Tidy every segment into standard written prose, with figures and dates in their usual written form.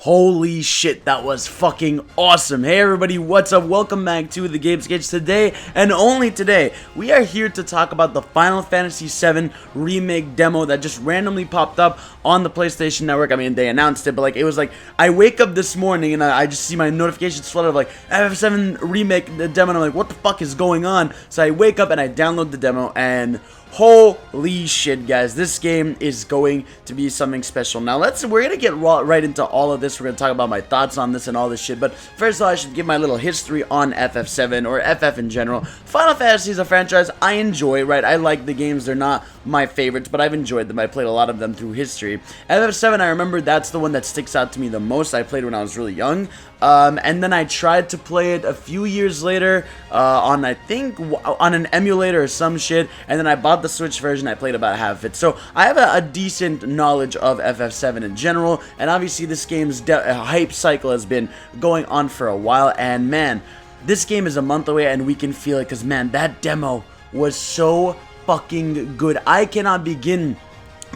Holy shit, that was fucking awesome. Hey everybody, what's up? Welcome back to the Game Sketch. Today, and only today, we are here to talk about the Final Fantasy VII Remake demo that just randomly popped up on the PlayStation Network. I mean, they announced it, but like, it was like, I wake up this morning and I just see my notifications flood of like, FF7 Remake the demo, and I'm like, what the fuck is going on? So I wake up and I download the demo, and holy shit, guys, this game is going to be something special. Now we're gonna get right into all of this. We're gonna talk about my thoughts on this and all this shit, but first of all, I should give my little history on FF7 or FF in general. Final Fantasy is a franchise I enjoy, right? I like the games. They're not my favorites, but I've enjoyed them. I played a lot of them through history. FF7, I remember that's the one that sticks out to me the most. I played when I was really young. And then I tried to play it a few years later on, I think, on an emulator or some shit, and then I bought the Switch version. I played about half of it, so I have a decent knowledge of FF7 in general, and obviously this game's hype cycle has been going on for a while, and man, this game is a month away and we can feel it, because man, that demo was so fucking good. I cannot begin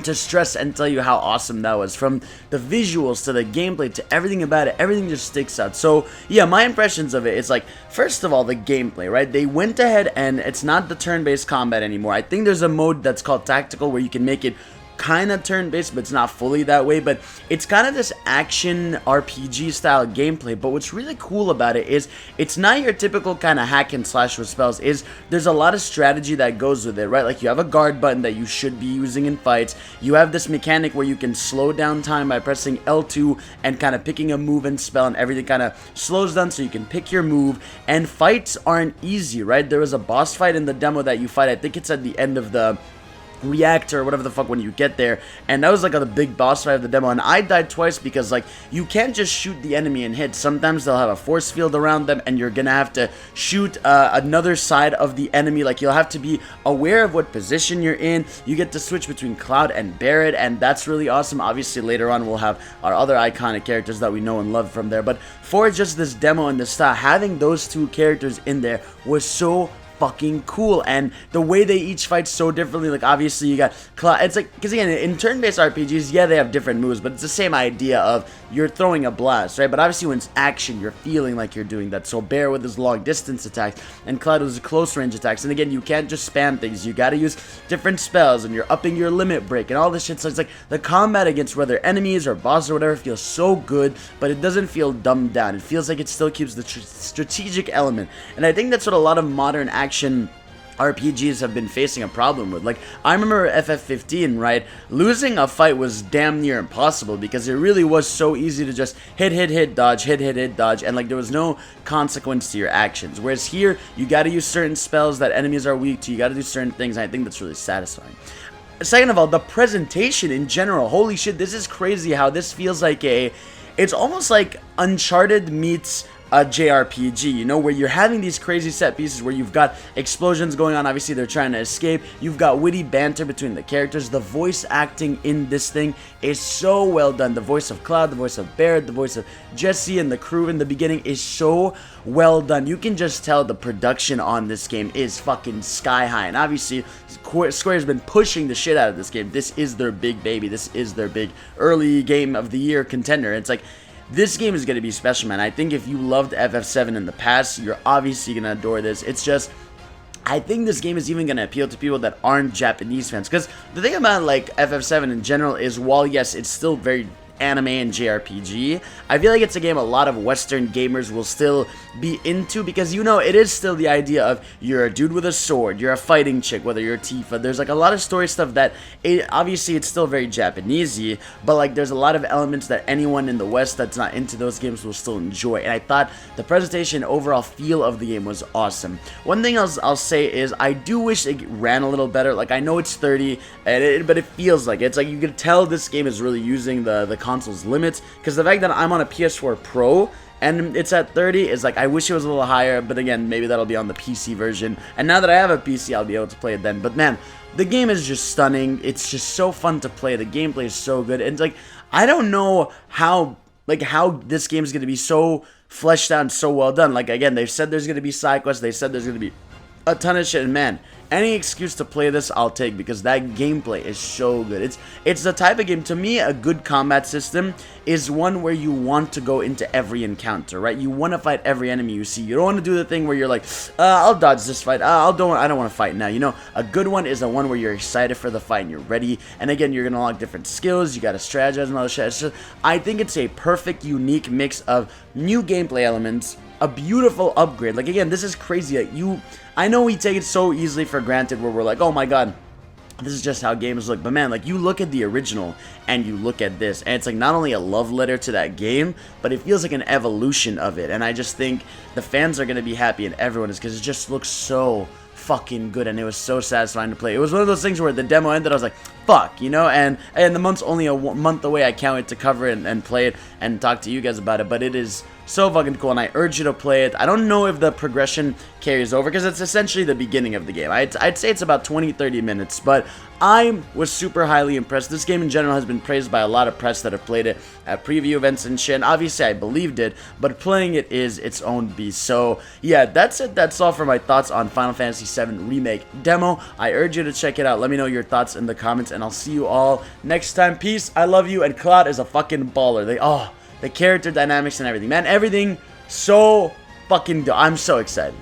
to stress and tell you how awesome that was. From the visuals to the gameplay to everything about it, everything just sticks out. So yeah, my impressions of it is like, first of all, the gameplay, right? They went ahead and it's not the turn-based combat anymore. I think there's a mode that's called tactical where you can make it kind of turn-based, but it's not fully that way. But it's kind of this action RPG style gameplay. But what's really cool about it is it's not your typical kind of hack and slash with spells. There's a lot of strategy that goes with it, right? Like, you have a guard button that you should be using in fights. You have this mechanic where you can slow down time by pressing L2 and kind of picking a move and spell, and everything kind of slows down so you can pick your move. And fights aren't easy, right? There was a boss fight in the demo that you fight. I think it's at the end of the reactor or whatever the fuck when you get there, and that was like a big boss fight of the demo, and I died twice because like, you can't just shoot the enemy and hit. Sometimes they'll have a force field around them and you're gonna have to shoot another side of the enemy. Like, you'll have to be aware of what position you're in. You get to switch between Cloud and Barret, and that's really awesome. Obviously later on we'll have our other iconic characters that we know and love from there, but for just this demo and this style, having those two characters in there was so fucking cool. And the way they each fight so differently, like, obviously you got it's like, because again, in turn-based RPGs, yeah, they have different moves, but it's the same idea of you're throwing a blast, right? But obviously when it's action, you're feeling like you're doing that. So Bear with his long distance attacks, and Cloud with his close range attacks, and again, you can't just spam things. You gotta use different spells, and you're upping your limit break and all this shit. So it's like, the combat against whether enemies or bosses or whatever feels so good, but it doesn't feel dumbed down. It feels like it still keeps the strategic element, and I think that's what a lot of modern action RPGs have been facing a problem with. Like, I remember FF15, right? Losing a fight was damn near impossible because it really was so easy to just hit, dodge, hit, dodge, and like, there was no consequence to your actions. Whereas here, you gotta use certain spells that enemies are weak to, you gotta do certain things, and I think that's really satisfying. Second of all, the presentation in general, holy shit, this is crazy how this feels like it's almost like Uncharted meets a JRPG, you know, where you're having these crazy set pieces where you've got explosions going on. Obviously they're trying to escape. You've got witty banter between the characters. The voice acting in this thing is so well done. The voice of Cloud, the voice of Barret, the voice of Jesse, and the crew in the beginning is so well done. You can just tell the production on this game is fucking sky high, and obviously Square's been pushing the shit out of this game. This is their big baby. This is their big early game of the year contender. It's like, this game is going to be special, man. I think if you loved FF7 in the past, you're obviously going to adore this. It's just, I think this game is even going to appeal to people that aren't Japanese fans. Because the thing about, like, FF7 in general is, while, yes, it's still very anime and JRPG, I feel like it's a game a lot of Western gamers will still be into, because, you know, it is still the idea of you're a dude with a sword, you're a fighting chick, whether you're Tifa. There's like a lot of story stuff that obviously it's still very Japanesey, but like, there's a lot of elements that anyone in the West that's not into those games will still enjoy. And I thought the presentation, overall feel of the game was awesome. One thing I'll say is, I do wish it ran a little better. Like, I know it's 30, but it feels like it's like, you can tell this game is really using the console's limits, because the fact that I'm on a PS4 Pro and it's at 30 is like, I wish it was a little higher, but again, maybe that'll be on the PC version, and now that I have a PC, I'll be able to play it then. But man, the game is just stunning. It's just so fun to play. The gameplay is so good, and it's like, I don't know how this game is going to be so fleshed out and so well done. Like, again, they've said there's going to be side quests, they said there's going to be a ton of shit, and man, any excuse to play this I'll take, because that gameplay is so good. It's the type of game, to me, a good combat system is one where you want to go into every encounter, right? You want to fight every enemy you see. You don't want to do the thing where you're like, I'll dodge this fight, I don't want to fight now. You know, a good one is the one where you're excited for the fight and you're ready, and again, you're gonna unlock different skills, you gotta strategize and all that shit. It's just, I think it's a perfect, unique mix of new gameplay elements, a beautiful upgrade. Like, again, this is crazy. Like, I know we take it so easily for granted, where we're like, oh my god, this is just how games look. But man, like, you look at the original and you look at this, and it's like not only a love letter to that game, but it feels like an evolution of it. And I just think the fans are gonna be happy, and everyone is, because it just looks so fucking good, and it was so satisfying to play. It was one of those things where the demo ended, I was like, fuck, you know, and the month's only a month away. I can't wait to cover it and play it and talk to you guys about it, but it is so fucking cool, and I urge you to play it. I don't know if the progression carries over, because it's essentially the beginning of the game. I'd say it's about 20-30 minutes, but I was super highly impressed. This game in general has been praised by a lot of press that have played it at preview events and shit, and obviously I believed it, but playing it is its own beast. So yeah, that's it. That's all for my thoughts on Final Fantasy VII Remake demo. I urge you to check it out. Let me know your thoughts in the comments, and I'll see you all next time. Peace, I love you, and Cloud is a fucking baller. The character dynamics and everything, man, everything so fucking I'm so excited.